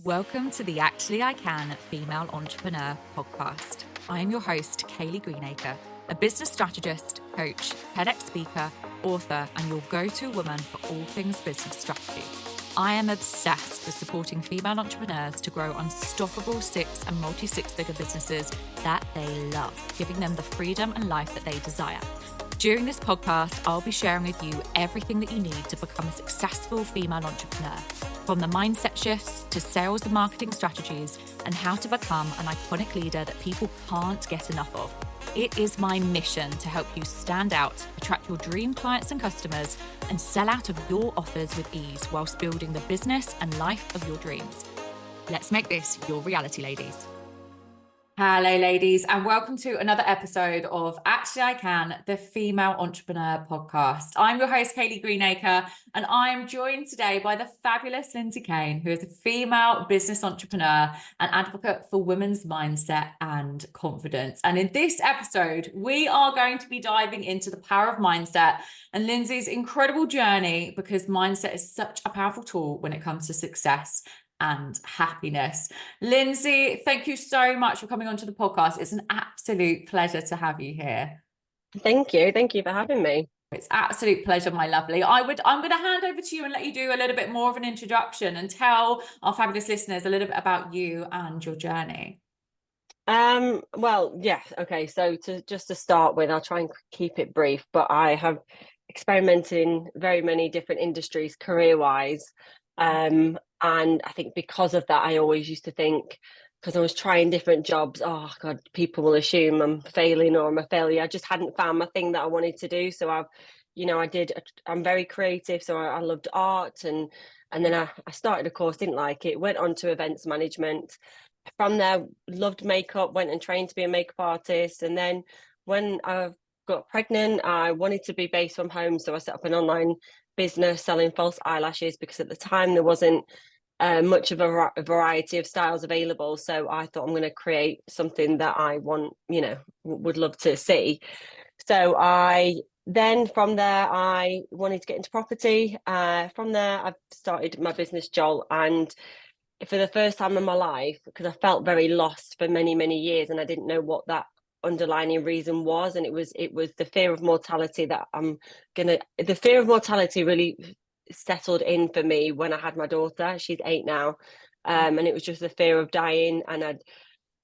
Welcome to the Actually I Can Female Entrepreneur podcast. I am your host, Kayleigh Greenacre, a business strategist, coach, TEDx speaker, author, and your go-to woman for all things business strategy. I am obsessed with supporting female entrepreneurs to grow unstoppable six and multi-six-figure businesses that they love, giving them the freedom and life that they desire. During this podcast, I'll be sharing with you everything that you need to become a successful female entrepreneur, from the mindset shifts to sales and marketing strategies, and how to become an iconic leader that people can't get enough of. It is my mission to help you stand out, attract your dream clients and customers, and sell out of your offers with ease whilst building the business and life of your dreams. Let's make this your reality, ladies. Hello, ladies, and welcome to another episode of Actually I Can, the Female Entrepreneur podcast. I'm your host, Kayleigh Greenacre, and I'm joined today by the fabulous Lindsey Kane, who is a female business entrepreneur and advocate for women's mindset and confidence. And in this episode, we are going to be diving into the power of mindset and Lindsey's incredible journey, because mindset is such a powerful tool when it comes to success and happiness. Lindsey, thank you so much for coming onto the podcast. It's an absolute pleasure to have you here. Thank you. Thank you for having me. It's absolute pleasure, my lovely. I'm going to hand over to you and let you do a little bit more of an introduction and tell our fabulous listeners a little bit about you and your journey. Well, yeah. Okay. So to start with, I'll try and keep it brief, but I have experimented in very many different industries career-wise. And I think because of that, I always used to think, because I was trying different jobs, oh God, people will assume I'm failing or I'm a failure. I just hadn't found my thing that I wanted to do. So I'm very creative. So I loved art, and then I started a course, didn't like it, went on to events management. From there, loved makeup, went and trained to be a makeup artist. And then when I got pregnant, I wanted to be based from home. So I set up an online business selling false eyelashes, because at the time there wasn't much of a variety of styles available. So I thought, I'm going to create something that I want, would love to see. So from there, I wanted to get into property. From there, I started my business Jolt, and for the first time in my life, because I felt very lost for many, many years, and I didn't know what that underlying reason was, and it was the fear of mortality the fear of mortality really settled in for me when I had my daughter. She's 8 now, and it was just the fear of dying, and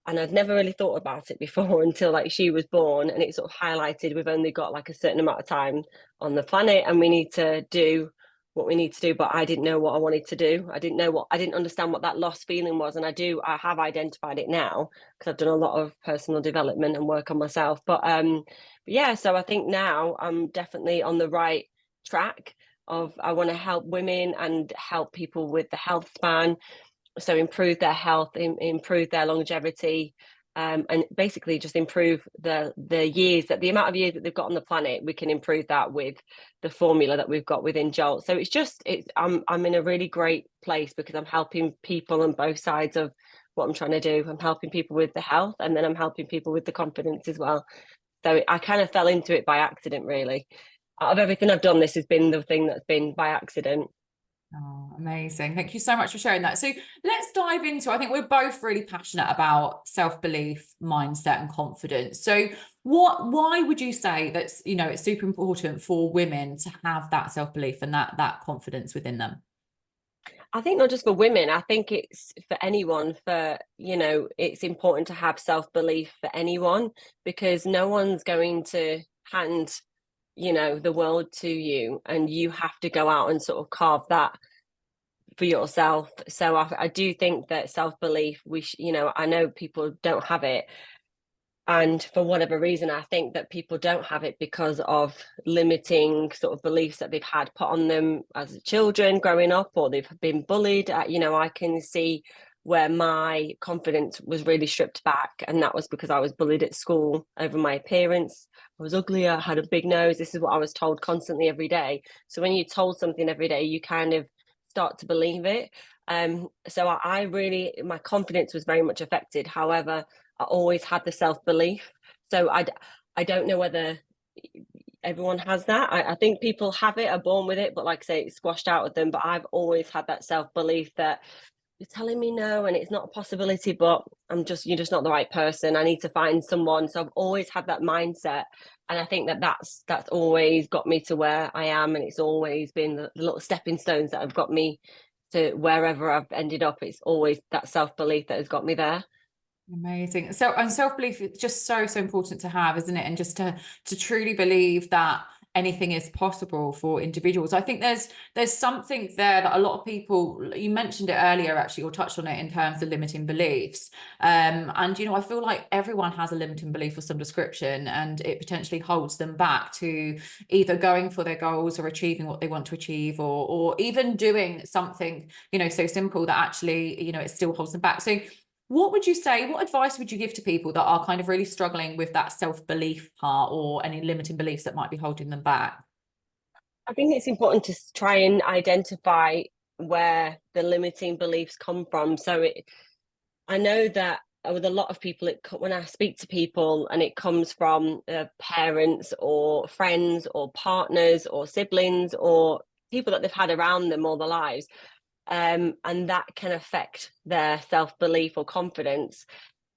I'd never really thought about it before until like she was born, and it sort of highlighted we've only got like a certain amount of time on the planet, and we need to do what we need to do. But I didn't know what I wanted to do. I didn't understand what that lost feeling was, and I have identified it now, because I've done a lot of personal development and work on myself. But yeah, so I think now I'm definitely on the right track of, I want to help women and help people with the health span, so improve their health, improve their longevity, and basically just improve the amount of years that they've got on the planet. We can improve that with the formula that we've got within Jolt. So I'm in a really great place, because I'm helping people on both sides of what I'm trying to do. I'm helping people with the health, and then I'm helping people with the confidence as well. So I kind of fell into it by accident, really. Out of everything I've done, this has been the thing that's been by accident. Oh, amazing. Thank you so much for sharing that. So let's dive into, I think we're both really passionate about self-belief, mindset, and confidence. So why would you say that's, it's super important for women to have that self-belief and that confidence within them? I think not just for women, I think it's for anyone. It's important to have self-belief for anyone, because no one's going to hand the world to you, and you have to go out and sort of carve that for yourself. So I do think that self-belief, I know people don't have it, and for whatever reason, I think that people don't have it because of limiting sort of beliefs that they've had put on them as children growing up, or they've been bullied. I can see where my confidence was really stripped back, and that was because I was bullied at school over my appearance. I was ugly, I had a big nose. This is what I was told constantly every day. So when you're told something every day, you kind of start to believe it. So my confidence was very much affected. However, I always had the self-belief. So I don't know whether everyone has that. I think people have it, are born with it, but like I say, it's squashed out of them. But I've always had that self-belief that you're telling me no and it's not a possibility, but you're just not the right person. I need to find someone. So I've always had that mindset. And I think that that's always got me to where I am. And it's always been the little stepping stones that have got me to wherever I've ended up. It's always that self-belief that has got me there. Amazing. So, and self-belief is just so, so important to have, isn't it? And just to truly believe that anything is possible for individuals. I think there's something there that a lot of people, you mentioned it earlier actually, or touched on it in terms of limiting beliefs. And I feel like everyone has a limiting belief of some description, and it potentially holds them back to either going for their goals or achieving what they want to achieve, or even doing something, so simple that actually, it still holds them back. So what would you say, what advice would you give to people that are kind of really struggling with that self-belief part, or any limiting beliefs that might be holding them back? I think it's important to try and identify where the limiting beliefs come from. I know that with a lot of people, when I speak to people, and it comes from parents or friends or partners or siblings or people that they've had around them all their lives, and that can affect their self-belief or confidence.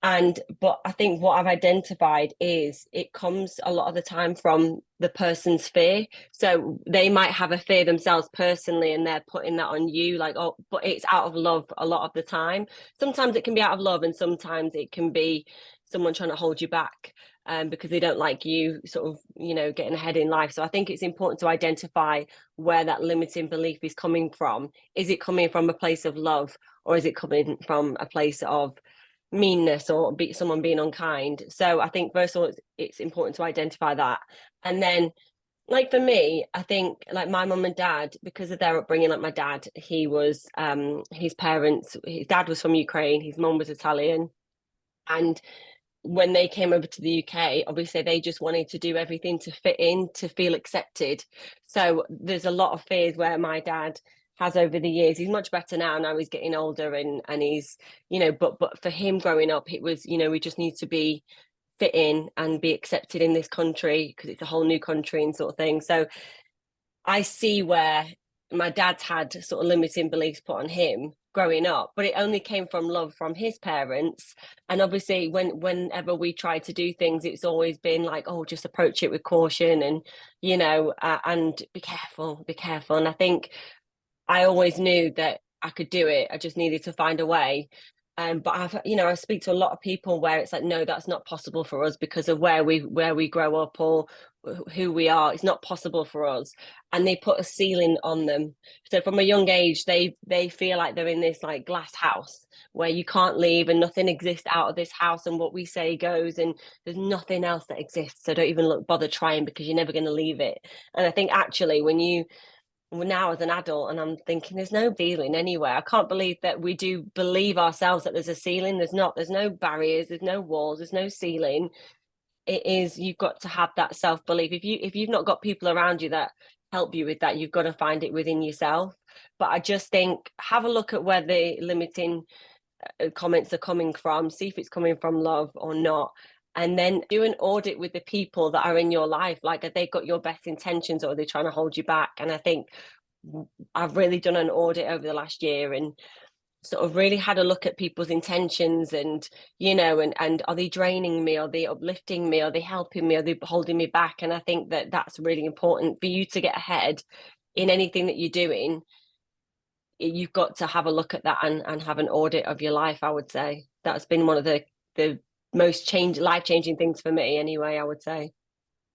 But I think what I've identified is it comes a lot of the time from the person's fear. So they might have a fear themselves personally, and they're putting that on you, like, oh, but it's out of love a lot of the time. Sometimes it can be out of love, and sometimes it can be someone trying to hold you back, because they don't like you sort of, getting ahead in life. So I think it's important to identify where that limiting belief is coming from. Is it coming from a place of love, or is it coming from a place of meanness or someone being unkind? So I think first of all, it's important to identify that. And then, like, for me, I think, like, my mum and dad, because of their upbringing, like my dad, his dad was from Ukraine, his mum was Italian. And when they came over to the UK, obviously they just wanted to do everything to fit in, to feel accepted. So there's a lot of fears where my dad has over the years. He's much better now he's getting older, and he's, but for him growing up, it was, we just need to be fit in and be accepted in this country because it's a whole new country and sort of thing. So I see where my dad's had sort of limiting beliefs put on him growing up, but it only came from love from his parents. And obviously, whenever we try to do things, it's always been like, oh, just approach it with caution, and and be careful, be careful. And I think I always knew that I could do it. I just needed to find a way. But I speak to a lot of people where it's like, no, that's not possible for us because of where we grow up or who we are. It's not possible for us, and they put a ceiling on them. So from a young age, they feel like they're in this like glass house where you can't leave, and nothing exists out of this house, and what we say goes, and there's nothing else that exists. So don't even bother trying because you're never going to leave it. And I think actually, now as an adult, and I'm thinking there's no ceiling anywhere. I can't believe that we do believe ourselves that there's a ceiling. There's not. There's no barriers, there's no walls, there's no ceiling. It is, you've got to have that self-belief. If you've not got people around you that help you with that, you've got to find it within yourself. But I just think, have a look at where the limiting comments are coming from, see if it's coming from love or not, and then do an audit with the people that are in your life. Like, have they got your best intentions, or are they trying to hold you back? And I think I've really done an audit over the last year, and sort of really had a look at people's intentions, and and are they draining me, are they uplifting me, are they helping me, are they holding me back? And I think that that's really important for you to get ahead in anything that you're doing. You've got to have a look at that and have an audit of your life. I would say that's been one of the most life-changing things for me anyway, I would say.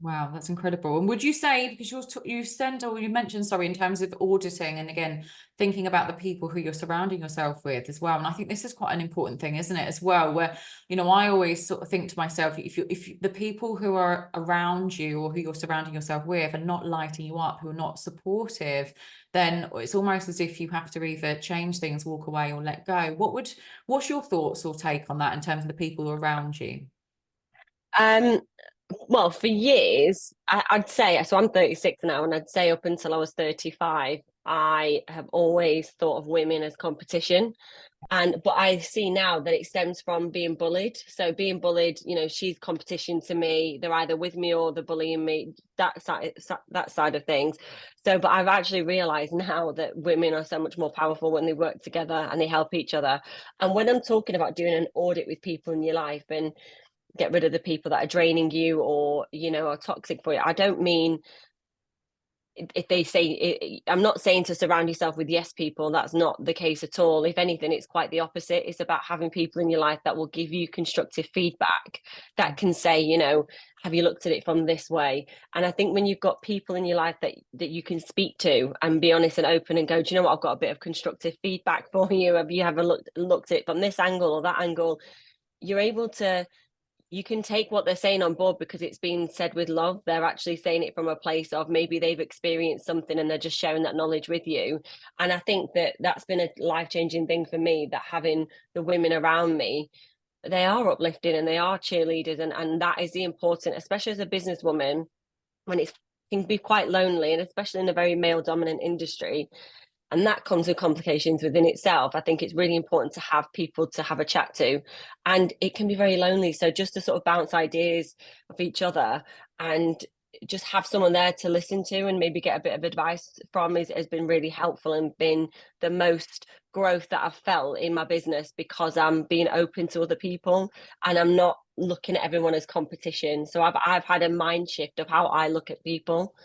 Wow, that's incredible. And would you say, because you mentioned, sorry, in terms of auditing, and again, thinking about the people who you're surrounding yourself with as well. And I think this is quite an important thing, isn't it, as well, where, I always sort of think to myself, if the people who are around you or who you're surrounding yourself with are not lighting you up, who are not supportive, then it's almost as if you have to either change things, walk away, or let go. What's your thoughts or take on that in terms of the people around you? Well, for years, I'd say, so I'm 36 now, and I'd say up until I was 35, I have always thought of women as competition. But I see now that it stems from being bullied. So being bullied, she's competition to me. They're either with me or they're bullying me. That side of things. So, but I've actually realized now that women are so much more powerful when they work together and they help each other. And when I'm talking about doing an audit with people in your life and get rid of the people that are draining you or are toxic for you, I don't mean, if they say, I'm not saying to surround yourself with yes people. That's not the case at all. If anything, it's quite the opposite. It's about having people in your life that will give you constructive feedback, that can say, have you looked at it from this way? And I think when you've got people in your life that you can speak to and be honest and open and go, do you know what, I've got a bit of constructive feedback for you, have you ever looked at it from this angle or that angle, you're able to, you can take what they're saying on board because it's being said with love. They're actually saying it from a place of maybe they've experienced something and they're just sharing that knowledge with you. And I think that that's been a life-changing thing for me, that having the women around me, they are uplifting and they are cheerleaders. And that is the important, especially as a businesswoman, when it can be quite lonely, and especially in a very male dominant industry. And that comes with complications within itself. I think it's really important to have people to have a chat to, and it can be very lonely. So just to sort of bounce ideas of each other and just have someone there to listen to and maybe get a bit of advice from has been really helpful and been the most growth that I've felt in my business, because I'm being open to other people and I'm not looking at everyone as competition. So I've had a mind shift of how I look at people.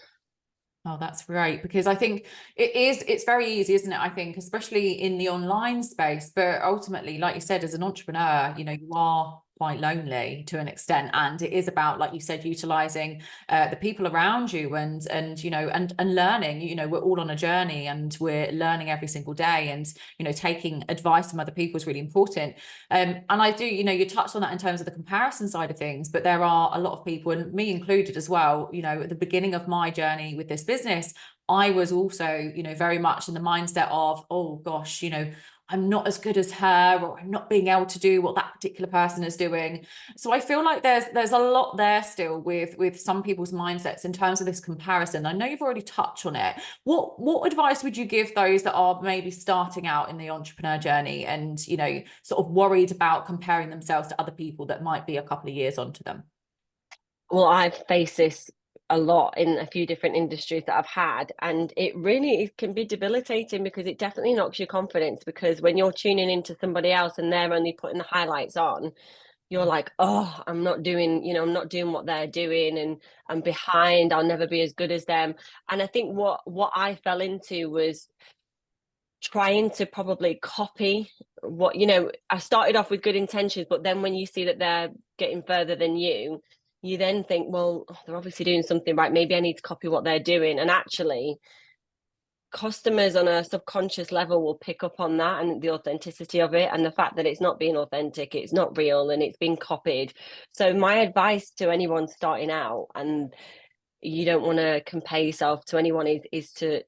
Oh, that's great, because I think it's very easy, isn't it? I think, especially in the online space, but ultimately, like you said, as an entrepreneur, you are quite lonely to an extent, and it is about, like you said, utilizing the people around you and learning. We're all on a journey and we're learning every single day, and taking advice from other people is really important. And I do, you touched on that in terms of the comparison side of things, but there are a lot of people, and me included as well, at the beginning of my journey with this business, I was also, very much in the mindset of, oh gosh, I'm not as good as her, or I'm not being able to do what that particular person is doing. So I feel like there's a lot there still with some people's mindsets in terms of this comparison. I know you've already touched on it. What advice would you give those that are maybe starting out in the entrepreneur journey and, sort of worried about comparing themselves to other people that might be a couple of years onto them? Well, I've faced this a lot in a few different industries that I've had, and it can be debilitating because it definitely knocks your confidence, because when you're tuning into somebody else and they're only putting the highlights on, you're like, oh, I'm not doing what they're doing, and I'm behind, I'll never be as good as them. And I think what I fell into was trying to probably copy what, I started off with good intentions, but then when you see that they're getting further than you then think, well, they're obviously doing something right, maybe I need to copy what they're doing. And actually, customers on a subconscious level will pick up on that and the authenticity of it, and the fact that it's not being authentic, it's not real, and it's being copied. So my advice to anyone starting out, and you don't want to compare yourself to anyone, is to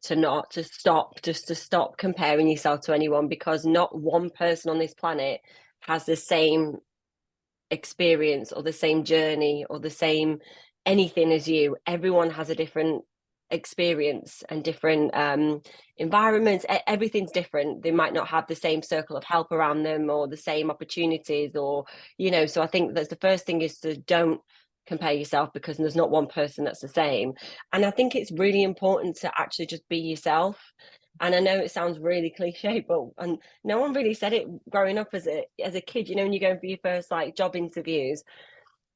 stop comparing yourself to anyone, because not one person on this planet has the same experience or the same journey or the same anything as you. Everyone has a different experience and different environments. Everything's different. They might not have the same circle of help around them or the same opportunities, or so I think that's the first thing, is to don't compare yourself, because there's not one person that's the same. And I think it's really important to actually just be yourself. And I know it sounds really cliche, but and no one really said it growing up as a kid. When you're going for your first job interviews,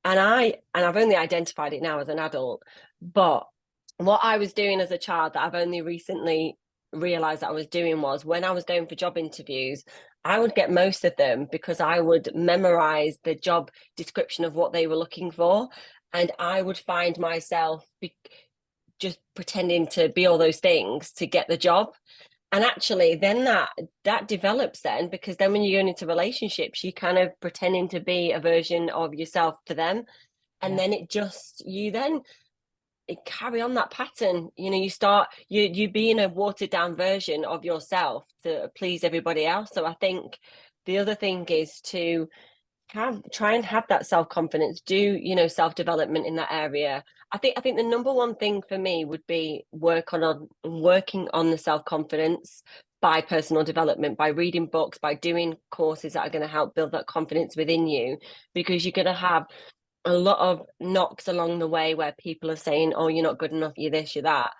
and I've only identified it now as an adult, but what I was doing as a child that I've only recently realized that I was doing was, when I was going for job interviews, I would get most of them because I would memorize the job description of what they were looking for, and I would find myself just pretending to be all those things to get the job. And actually then that develops then, because then when you're going into relationships, you kind of pretending to be a version of yourself to them. And then you then carry on that pattern. You start you being a watered down version of yourself to please everybody else. So I think the other thing is to try and have that self-confidence, do self-development in that area. I think the number one thing for me would be working on the self-confidence. by personal development, by reading books, by doing courses that are going to help build that confidence within you, because you're going to have a lot of knocks along the way where people are saying, oh, you're not good enough, you're this, you're that.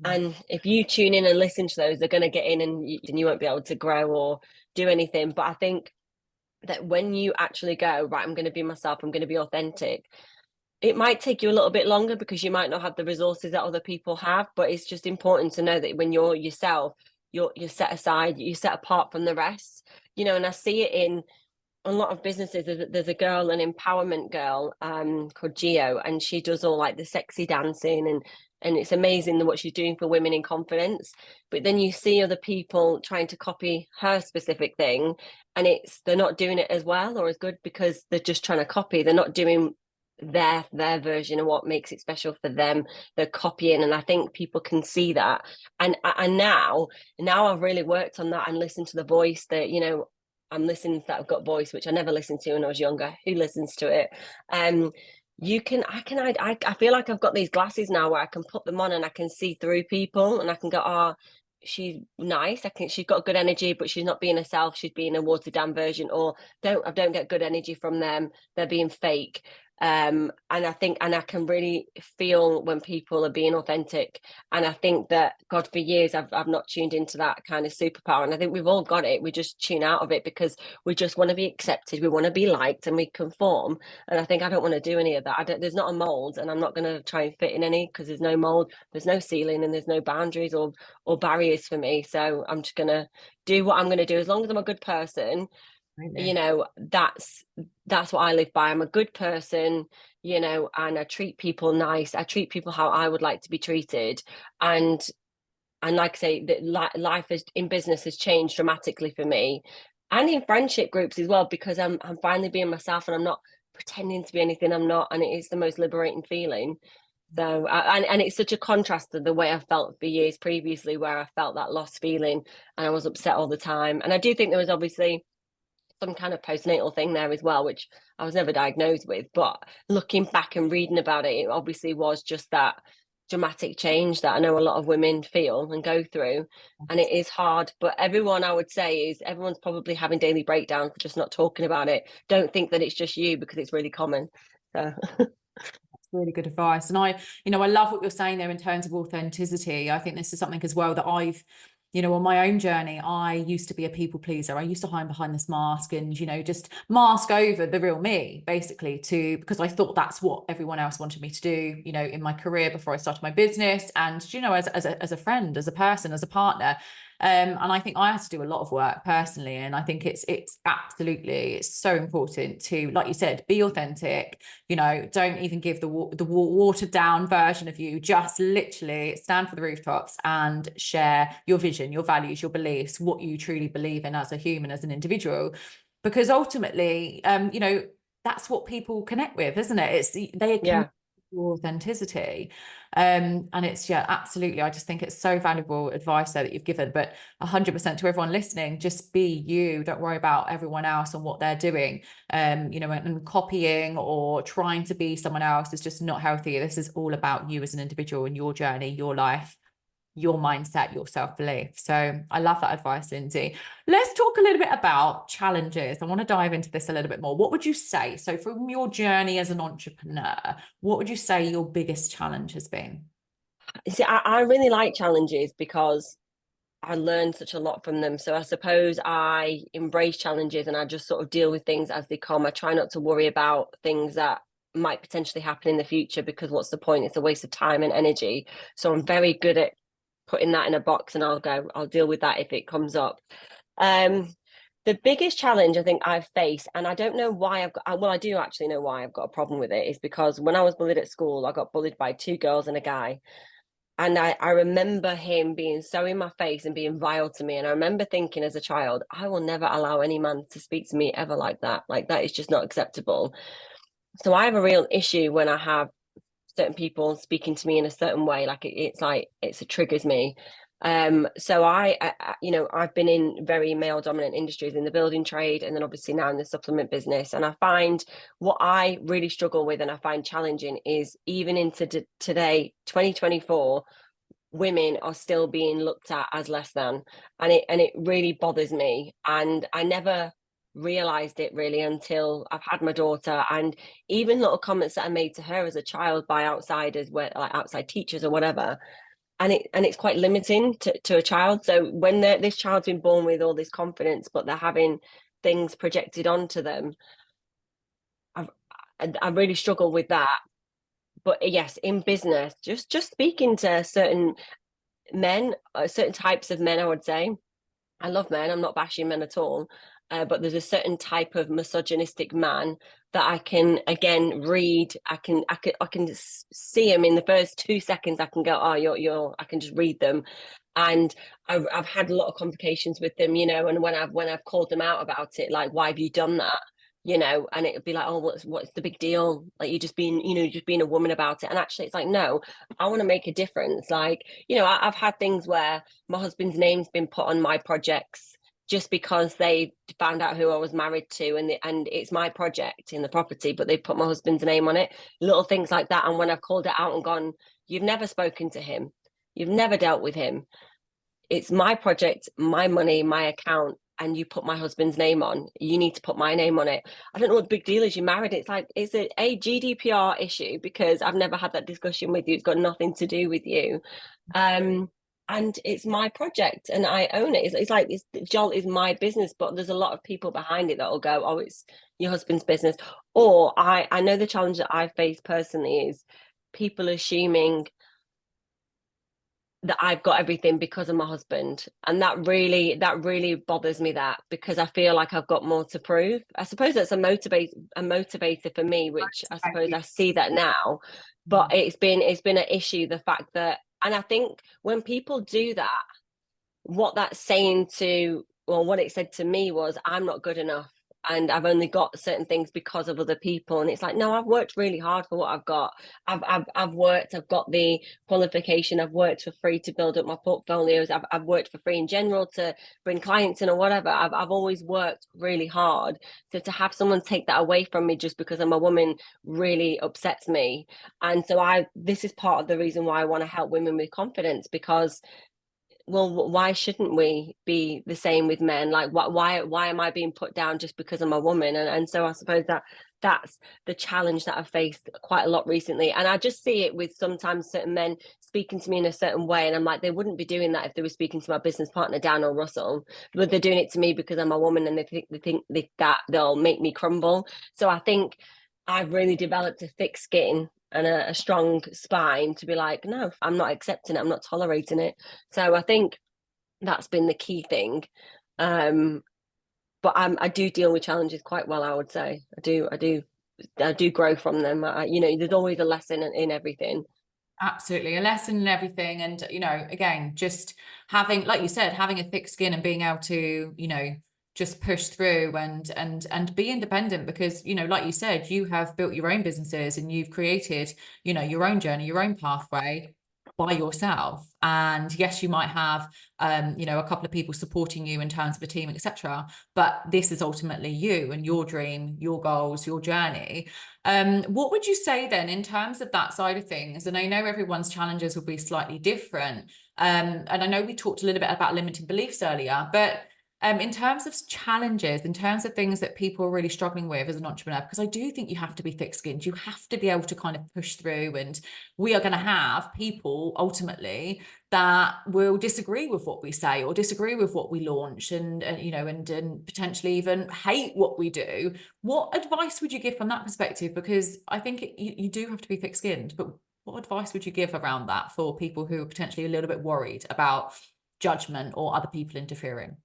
And if you tune in and listen to those, they're going to get in, and you won't be able to grow or do anything. But I think that when you actually go, right, I'm going to be myself, I'm going to be authentic, it might take you a little bit longer because you might not have the resources that other people have. But it's just important to know that when you're yourself, you're set aside, you're set apart from the rest, and I see it in a lot of businesses. There's a girl, an empowerment girl, called Geo, and she does all like the sexy dancing, and it's amazing what she's doing for women in confidence. But then you see other people trying to copy her specific thing, and they're not doing it as well or as good because they're just trying to copy. They're not doing their version of what makes it special for them. They're copying, and I think people can see that. And now I've really worked on that and listened to the voice that I'm listening to, that I've got voice, which I never listened to when I was younger. Who listens to it? I feel like I've got these glasses now where I can put them on and I can see through people, and I can go, oh, she's nice. She's got good energy, but she's not being herself. She's being a watered down version, or I don't get good energy from them. They're being fake. And I can really feel when people are being authentic. And I think that, God, for years I've not tuned into that kind of superpower, and I think we've all got it. We just tune out of it because we just want to be accepted, we want to be liked, and we conform. And I think I don't want to do any of that. There's not a mold, and I'm not going to try and fit in any, because there's no mold, there's no ceiling, and there's no boundaries or barriers for me. So I'm just going to do what I'm going to do. As long as I'm a good person, that's what I live by. I'm a good person, and I treat people nice. I treat people how I would like to be treated. And like I say, that life in business has changed dramatically for me, and in friendship groups as well, because I'm finally being myself, and I'm not pretending to be anything I'm not. And it is the most liberating feeling. So, and it's such a contrast to the way I felt for years previously, where I felt that lost feeling and I was upset all the time. And I do think there was obviously some kind of postnatal thing there as well, which I was never diagnosed with. But looking back and reading about it, it obviously was just that dramatic change that I know a lot of women feel and go through. And it is hard, but everyone, I would say, everyone's probably having daily breakdowns, just not talking about it. Don't think that it's just you, because it's really common. So That's really good advice. And I love what you're saying there in terms of authenticity. I think this is something as well that I've, on my own journey, I used to be a people pleaser. I used to hide behind this mask and, just mask over the real me, basically, because I thought that's what everyone else wanted me to do, in my career before I started my business. And, as a friend, as a person, as a partner. And I think I had to do a lot of work personally. And I think it's so important to, like you said, be authentic. Don't even give the watered down version of you. Just literally stand for the rooftops and share your vision, your values, your beliefs, what you truly believe in as a human, as an individual. Because ultimately, that's what people connect with, isn't it? They connect with your authenticity. And it's, absolutely. I just think it's so valuable advice there that you've given. But 100% to everyone listening, just be you. Don't worry about everyone else and what they're doing. And copying or trying to be someone else is just not healthy. This is all about you as an individual and your journey, your life, your mindset, your self-belief. So I love that advice, Lindsey. Let's talk a little bit about challenges. I want to dive into this a little bit more. What would you say? So from your journey as an entrepreneur, what would you say your biggest challenge has been? See, I really like challenges because I learned such a lot from them. So I suppose I embrace challenges and I just sort of deal with things as they come. I try not to worry about things that might potentially happen in the future, because what's the point? It's a waste of time and energy. So I'm very good at putting that in a box, and I'll deal with that if it comes up. The biggest challenge I think I've faced, and I don't know why I do actually know why I've got a problem with it, is because when I was bullied at school, I got bullied by 2 girls and a guy. And I remember him being so in my face and being vile to me. And I remember thinking as a child, I will never allow any man to speak to me ever like that. Like, that is just not acceptable. So I have a real issue when I have certain people speaking to me in a certain way. Like it triggers me. So I've been in very male dominant industries, in the building trade, and then obviously now in the supplement business. And I find what I really struggle with and I find challenging is, even into today, 2024, women are still being looked at as less than, and it really bothers me. And I never realized it really until I've had my daughter, and even little comments that I made to her as a child by outsiders, where like outside teachers or whatever, and it's quite limiting to a child. So when this child's been born with all this confidence, but they're having things projected onto them, I really struggle with that. But yes, in business, just speaking to certain men, certain types of men, I would say. I love men, I'm not bashing men at all, but there's a certain type of misogynistic man that I can, again, read. I can see him in the first 2 seconds. I can go, oh, you're I can just read them. And I've had a lot of complications with them, you know, and when I've called them out about it, like, why have you done that? You know, and it would be like, oh, what's the big deal? Like, you're just being a woman about it. And actually, it's like, no, I want to make a difference. Like, you know, I've had things where my husband's name's been put on my projects just because they found out who I was married to, and it's my project in the property, but they put my husband's name on it. Little things like that. And when I've called it out and gone, you've never spoken to him, you've never dealt with him. It's my project, my money, my account, and you put my husband's name on. You need to put my name on it. I don't know what the big deal is. You married. It's like, is it a GDPR issue? Because I've never had that discussion with you. It's got nothing to do with you. And it's my project and I own it. It's like, Jolt is my business, but there's a lot of people behind it that will go, oh, it's your husband's business. Or I know the challenge that I face personally is people assuming that I've got everything because of my husband, and that really bothers me, that because I feel like I've got more to prove. I suppose that's a motivator for me, which I suppose I see that now, but it's been an issue, the fact that, and I think when people do that, what that's saying to, well, what it said to me was, I'm not good enough and I've only got certain things because of other people. And it's like, no, I've worked really hard for what I've got. I've worked, I've got the qualification, I've worked for free to build up my portfolios, I've worked for free in general to bring clients in or whatever. I've always worked really hard. So to have someone take that away from me just because I'm a woman really upsets me. And so this is part of the reason why I want to help women with confidence, because, well, why shouldn't we be the same with men? Like, why am I being put down just because I'm a woman? And so I suppose that's the challenge that I've faced quite a lot recently. And I just see it with sometimes certain men speaking to me in a certain way, and I'm like, they wouldn't be doing that if they were speaking to my business partner, Dan or Russell, but they're doing it to me because I'm a woman, and they think that they'll make me crumble. So I think I've really developed a thick skin and a strong spine to be like, no, I'm not accepting it, I'm not tolerating it. So I think that's been the key thing. But I do deal with challenges quite well, I would say. I do grow from them. There's always a lesson in everything. Absolutely, a lesson in everything. And, again, just having, like you said, having a thick skin and being able to, just push through and be independent, because, like you said, you have built your own businesses and you've created, your own journey, your own pathway by yourself. And yes, you might have, a couple of people supporting you in terms of a team, etc. But this is ultimately you and your dream, your goals, your journey. What would you say then in terms of that side of things? And I know everyone's challenges will be slightly different. And I know we talked a little bit about limiting beliefs earlier, but in terms of challenges, in terms of things that people are really struggling with as an entrepreneur, because I do think you have to be thick-skinned, you have to be able to kind of push through, and we are going to have people ultimately that will disagree with what we say or disagree with what we launch, and potentially even hate what we do. What advice would you give from that perspective? Because I think you do have to be thick-skinned, but what advice would you give around that for people who are potentially a little bit worried about judgment or other people interfering?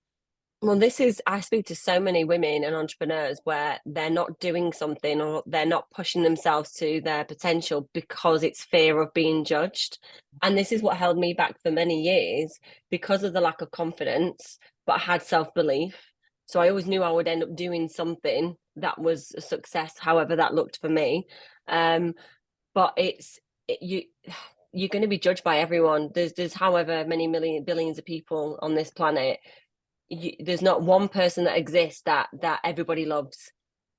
Well, I speak to so many women and entrepreneurs where they're not doing something or they're not pushing themselves to their potential because it's fear of being judged. And this is what held me back for many years, because of the lack of confidence, but I had self-belief. So I always knew I would end up doing something that was a success, however that looked for me. But you're going to be judged by everyone. There's however many billions of people on this planet. There's not one person that exists that everybody loves.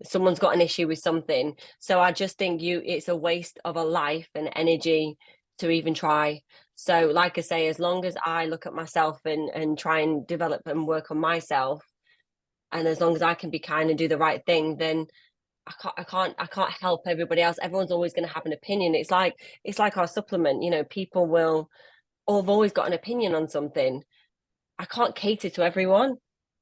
Someone's got an issue with something. So I just think it's a waste of a life and energy to even try. So like I say, as long as I look at myself and try and develop and work on myself, and as long as I can be kind and do the right thing, then I can't help everybody else. Everyone's always going to have an opinion. It's like our supplement, you know, people will, or have always got an opinion on something. I can't cater to everyone.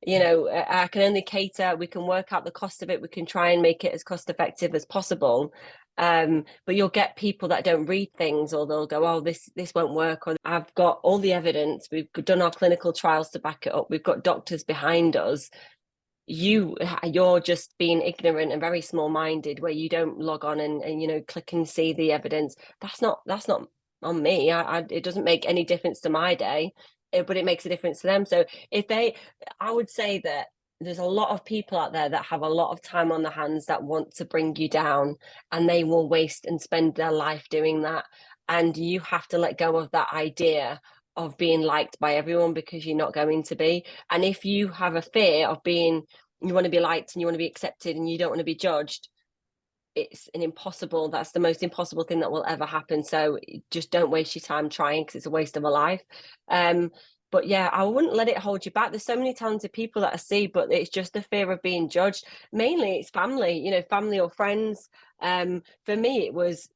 You know, I can only cater, we can work out the cost of it, we can try and make it as cost effective as possible. But you'll get people that don't read things, or they'll go, oh, this won't work, or I've got all the evidence, we've done our clinical trials to back it up, we've got doctors behind us. You're just being ignorant and very small-minded, where you don't log on and you know, click and see the evidence. That's not on me. It doesn't make any difference to my day, but it makes a difference to them. So I would say that there's a lot of people out there that have a lot of time on their hands that want to bring you down, and they will waste and spend their life doing that. And you have to let go of that idea of being liked by everyone, because you're not going to be. And if you have a fear of being, you want to be liked and you want to be accepted and you don't want to be judged, that's the most impossible thing that will ever happen. So just don't waste your time trying, because it's a waste of a life. But yeah, I wouldn't let it hold you back. There's so many talented people that I see, but it's just the fear of being judged. Mainly it's family, you know, family or friends. For me, it was,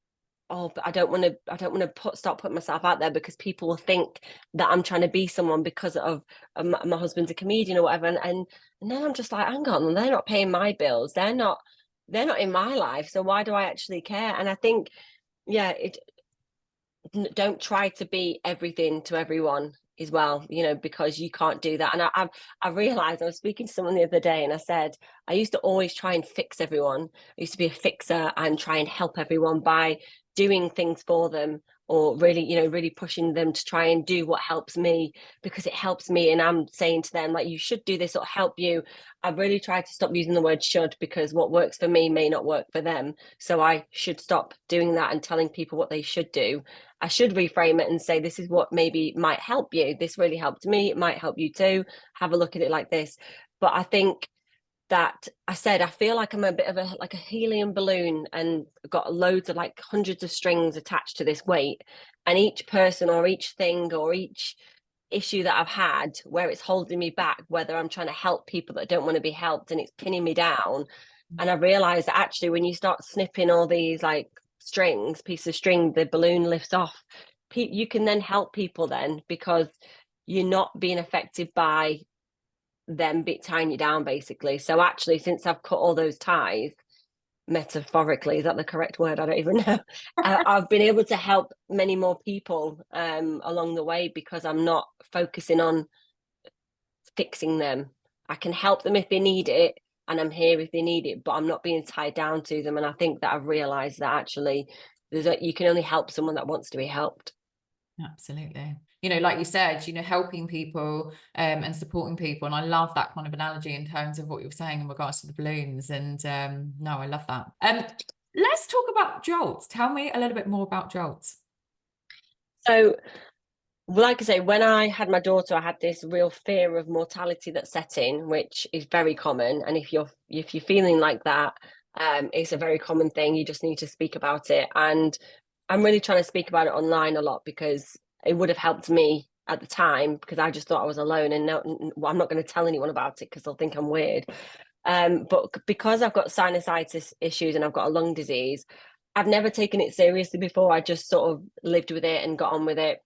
oh, but I don't want to start putting myself out there, because people will think that I'm trying to be someone because of my husband's a comedian or whatever. And then I'm just like, hang on, they're not paying my bills. They're not in my life. So why do I actually care? And I think, yeah, don't try to be everything to everyone as well, you know, because you can't do that. And I realized, I was speaking to someone the other day, and I said, I used to always try and fix everyone. I used to be a fixer and try and help everyone by doing things for them, or really, you know, really pushing them to try and do what helps me, because it helps me. And I'm saying to them, like, you should do this, or help you. I've really tried to stop using the word should, because what works for me may not work for them. So I should stop doing that and telling people what they should do. I should reframe it and say, this is what maybe might help you. This really helped me. It might help you too. Have a look at it like this. But I think that I feel like I'm a bit of a helium balloon, and got loads of, like, hundreds of strings attached to this weight. And each person or each thing or each issue that I've had, where it's holding me back, whether I'm trying to help people that don't want to be helped, and it's pinning me down. And I realized that actually, when you start snipping all these, like, pieces of string, the balloon lifts off. You can then help people then, because you're not being affected by them tying you down, basically. So actually, since I've cut all those ties, metaphorically, is that the correct word? I don't even know. I've been able to help many more people along the way, because I'm not focusing on fixing them. I can help them if they need it, and I'm here if they need it, but I'm not being tied down to them. And I think that I've realized that actually you can only help someone that wants to be helped. Absolutely. You know, like you said, you know, helping people and supporting people. And I love that kind of analogy in terms of what you were saying in regards to the balloons. And no, I love that. Let's talk about Jolt. Tell me a little bit more about Jolt. So, like I say, when I had my daughter, I had this real fear of mortality that set in, which is very common. And if you're feeling like that, it's a very common thing. You just need to speak about it. And I'm really trying to speak about it online a lot, because it would have helped me at the time, because I just thought I was alone. And I'm not going to tell anyone about it, because they'll think I'm weird. But because I've got sinusitis issues and I've got a lung disease, I've never taken it seriously before. I just sort of lived with it and got on with it.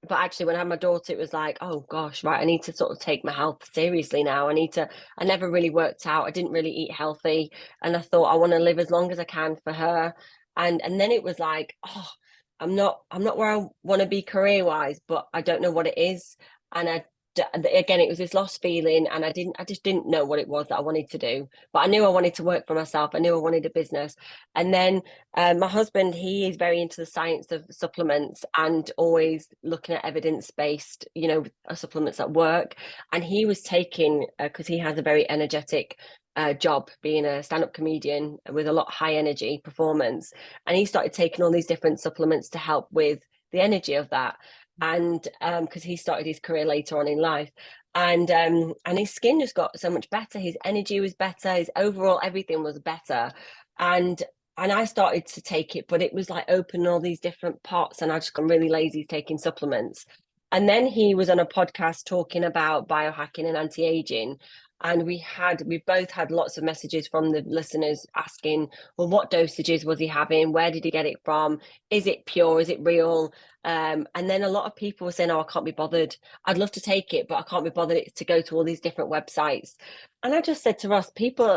But actually, when I had my daughter, it was like, oh gosh, right, I need to sort of take my health seriously now. I never really worked out. I didn't really eat healthy. And I thought, I want to live as long as I can for her. And then it was like, oh, I'm not where I want to be career-wise, but I don't know what it is. And again, it was this lost feeling, and I just didn't know what it was that I wanted to do. But I knew I wanted to work for myself. I knew I wanted a business. And then my husband, he is very into the science of supplements and always looking at evidence-based, you know, supplements that work. And he was taking, because he has a very energetic job, being a stand-up comedian with a lot of high energy performance. And he started taking all these different supplements to help with the energy of that. And because he started his career later on in life, and his skin just got so much better, his energy was better, his overall everything was better. And And I started to take it, but it was like opening all these different pots, and I just got really lazy taking supplements. And then he was on a podcast talking about biohacking and anti-aging. And we both had lots of messages from the listeners asking, well, what dosages was he having? Where did he get it from? Is it pure? Is it real? And then a lot of people were saying, oh, I can't be bothered. I'd love to take it, but I can't be bothered to go to all these different websites. And I just said to Ross,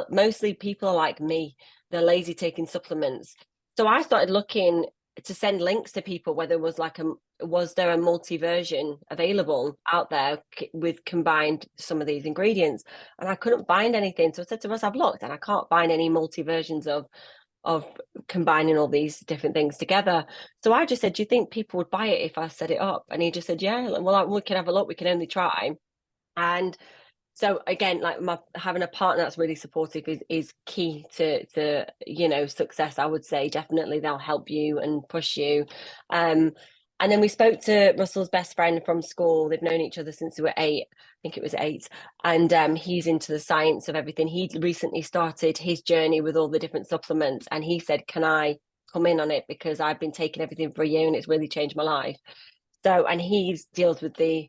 mostly people are like me. They're lazy taking supplements. So I started looking to send links to people where there was was there a multi-version available out there with combined some of these ingredients, and I couldn't find anything. So I said to Russ, I've looked and I can't find any multi-versions of combining all these different things together. So I just said, do you think people would buy it if I set it up? And he just said, yeah, well, we can have a look, we can only try. And so again, like having a partner that's really supportive is key to success. I would say definitely they'll help you and push you. And then we spoke to Russell's best friend from school. They've known each other since they were 8. I think it was 8. And he's into the science of everything. He recently started his journey with all the different supplements. And he said, can I come in on it? Because I've been taking everything for a year and it's really changed my life. So, and he deals with the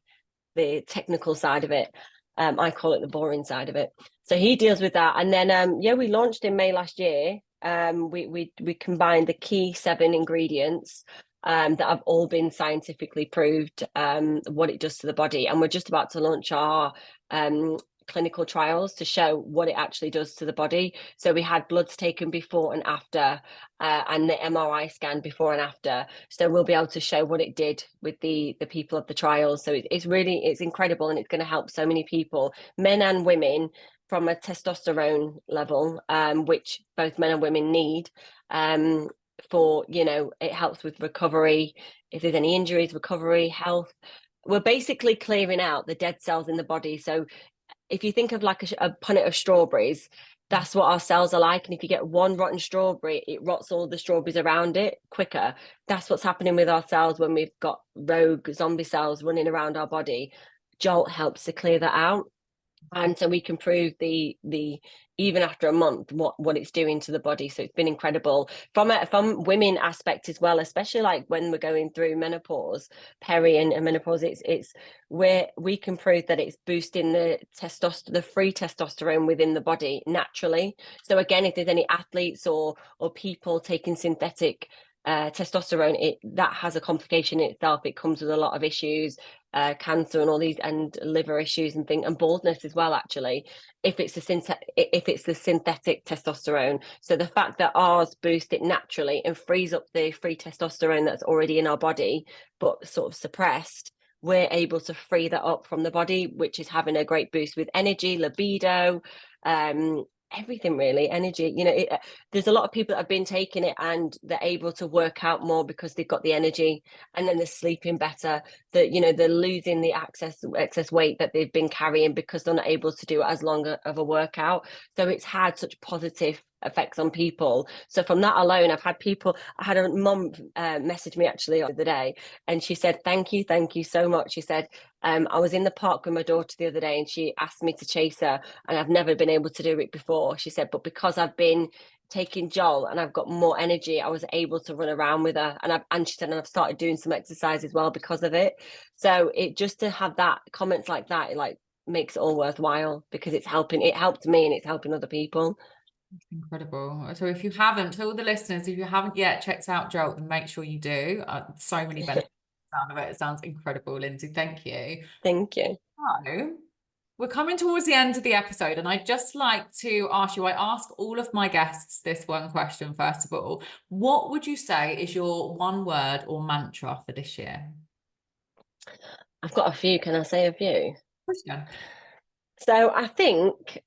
technical side of it. I call it the boring side of it. So he deals with that. And then, we launched in May last year. We combined the key 7 ingredients that have all been scientifically proved what it does to the body. And we're just about to launch our clinical trials to show what it actually does to the body. So we had bloods taken before and after, and the MRI scan before and after. So we'll be able to show what it did with the people of the trials. So it's incredible, and it's going to help so many people, men and women, from a testosterone level, which both men and women need. For it helps with recovery, if there's any injuries, recovery, health. We're basically clearing out the dead cells in the body. So if you think of like a punnet of strawberries, that's what our cells are like. And if you get one rotten strawberry, it rots all the strawberries around it quicker. That's what's happening with our cells when we've got rogue zombie cells running around our body. Jolt helps to clear that out. And so we can prove the even after a month what it's doing to the body. So it's been incredible from women aspect as well, especially like when we're going through menopause, peri and menopause. It's where we can prove that it's boosting the free testosterone within the body naturally. So again, if there's any athletes or people taking synthetic testosterone, that has a complication in itself. It comes with a lot of issues, cancer and all these, and liver issues and things, and baldness as well, actually, if it's the synthetic testosterone. So the fact that ours boost it naturally and frees up the free testosterone that's already in our body but sort of suppressed, we're able to free that up from the body, which is having a great boost with energy, libido, everything really, energy. There's a lot of people that have been taking it and they're able to work out more because they've got the energy, and then they're sleeping better. That they're losing the excess weight that they've been carrying because they're not able to do as long of a workout. So it's had such positive effects on people. So from that alone, I had a mum message me actually the other day, and she said, thank you so much. She said, I was in the park with my daughter the other day and she asked me to chase her, and I've never been able to do it before. She said, but because I've been taking Jolt and I've got more energy, I was able to run around with her. And she said, and I've started doing some exercise as well because of it. So it just to have that comments like that, it like makes it all worthwhile, because it helped me and it's helping other people. Incredible. So if you haven't, to all the listeners, if you haven't yet checked out Jolt, then make sure you do. So many benefits out of it. It sounds incredible, Lindsey. Thank you. Thank you. So we're coming towards the end of the episode, and I'd just like to ask you, I ask all of my guests this one question first of all. What would you say is your one word or mantra for this year? I've got a few. Can I say a few? Of course you can. So I think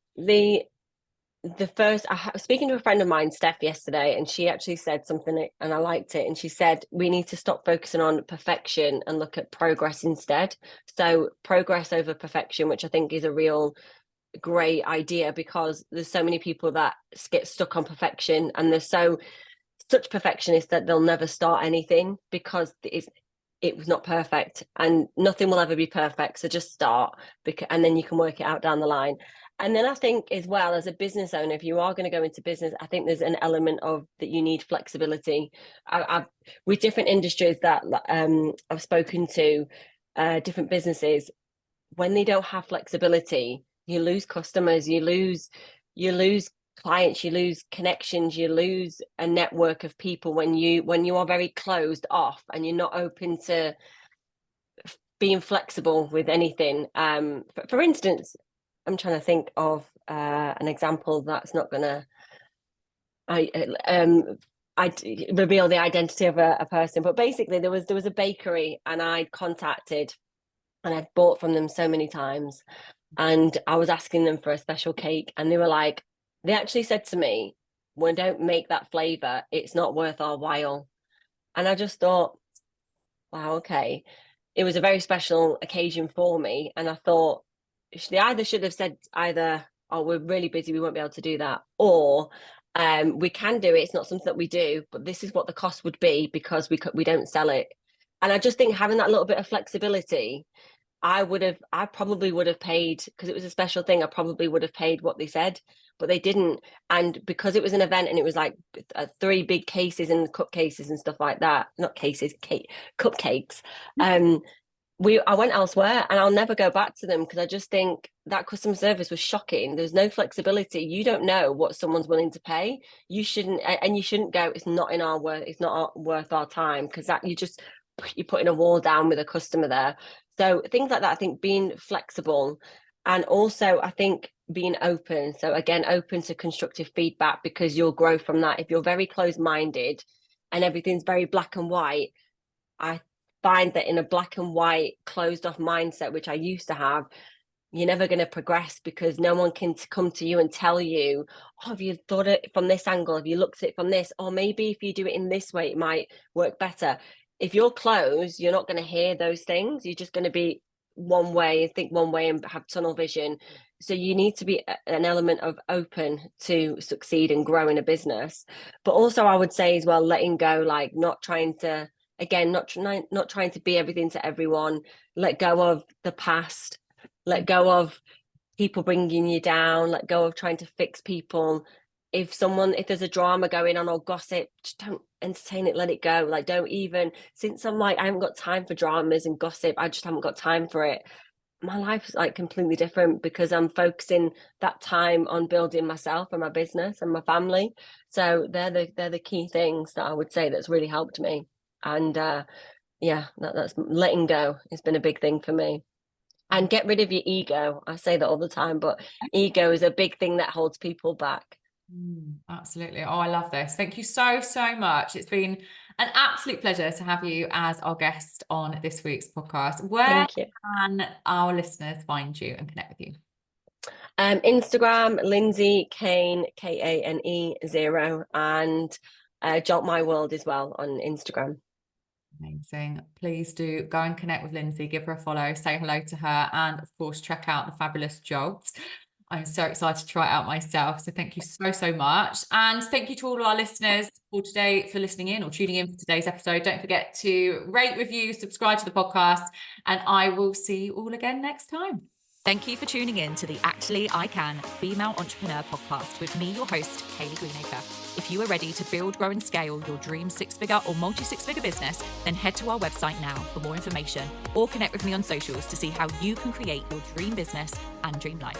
the first, I was speaking to a friend of mine, Steph, yesterday, and she actually said something and I liked it. And she said, we need to stop focusing on perfection and look at progress instead. So progress over perfection, which I think is a real great idea, because there's so many people that get stuck on perfection, and they're such perfectionists that they'll never start anything because it was not perfect, and nothing will ever be perfect. So just start, and then you can work it out down the line. And then I think as well, as a business owner, if you are going to go into business, I think there's an element of that you need flexibility. With different industries that I've spoken to, different businesses, when they don't have flexibility, you lose customers, you lose clients, you lose connections, you lose a network of people when you are very closed off and you're not open to being flexible with anything. For instance, I'm trying to think of an example that's not gonna I reveal the identity of a person, but basically there was a bakery and I'd contacted and I'd bought from them so many times, and I was asking them for a special cake, and they actually said to me, "We don't make that flavor, it's not worth our while." And I just thought, wow, okay. It was a very special occasion for me, and I thought they either should have said oh, we're really busy, we won't be able to do that, or we can do it, it's not something that we do, but this is what the cost would be because we don't sell it. And I just think having that little bit of flexibility, I probably would have paid, because it was a special thing, I probably would have paid what they said, but they didn't. And because it was an event and it was like 3 big cases and cup cases and stuff like that, not cases, cupcakes, I went elsewhere, and I'll never go back to them because I just think that customer service was shocking. There's no flexibility. You don't know what someone's willing to pay. You shouldn't go, it's not worth our time, because that you're putting a wall down with a customer there. So things like that, I think being flexible, and also I think being open. So again, open to constructive feedback, because you'll grow from that. If you're very closed-minded and everything's very black and white, I find that in a black and white, closed off mindset, which I used to have, you're never going to progress, because no one can come to you and tell you, oh, have you thought it from this angle? Have you looked at it from this? Or maybe if you do it in this way, it might work better. If you're closed, you're not going to hear those things. You're just going to be one way and think one way and have tunnel vision. So you need to be an element of open to succeed and grow in a business. But also I would say as well, letting go, like not trying to be everything to everyone. Let go of the past, let go of people bringing you down, let go of trying to fix people. If there's a drama going on or gossip, just don't entertain it, let it go. Like, don't even, since I'm like, I haven't got time for dramas and gossip, I just haven't got time for it. My life's like completely different, because I'm focusing that time on building myself and my business and my family. So they're the key things that I would say that's really helped me. And that's letting go has been a big thing for me. And get rid of your ego. I say that all the time, but ego is a big thing that holds people back. Absolutely. Oh, I love this. Thank you so much. It's been an absolute pleasure to have you as our guest on this week's podcast. Where can our listeners find you and connect with you? Instagram, Lindsey Kane, Kane 0, and Jolt My World as well on Instagram. Amazing. Please do go and connect with Lindsey, give her a follow, say hello to her, and of course check out the fabulous Jolt. I'm so excited to try it out myself. So thank you so much. And thank you to all of our listeners for listening in or tuning in for today's episode. Don't forget to rate, review, subscribe to the podcast, and I will see you all again next time. Thank you for tuning in to the Actually I Can Female Entrepreneur Podcast with me, your host, Kayleigh Greenacre. If you are ready to build, grow and scale your dream 6-figure or multi-6-figure business, then head to our website now for more information, or connect with me on socials to see how you can create your dream business and dream life.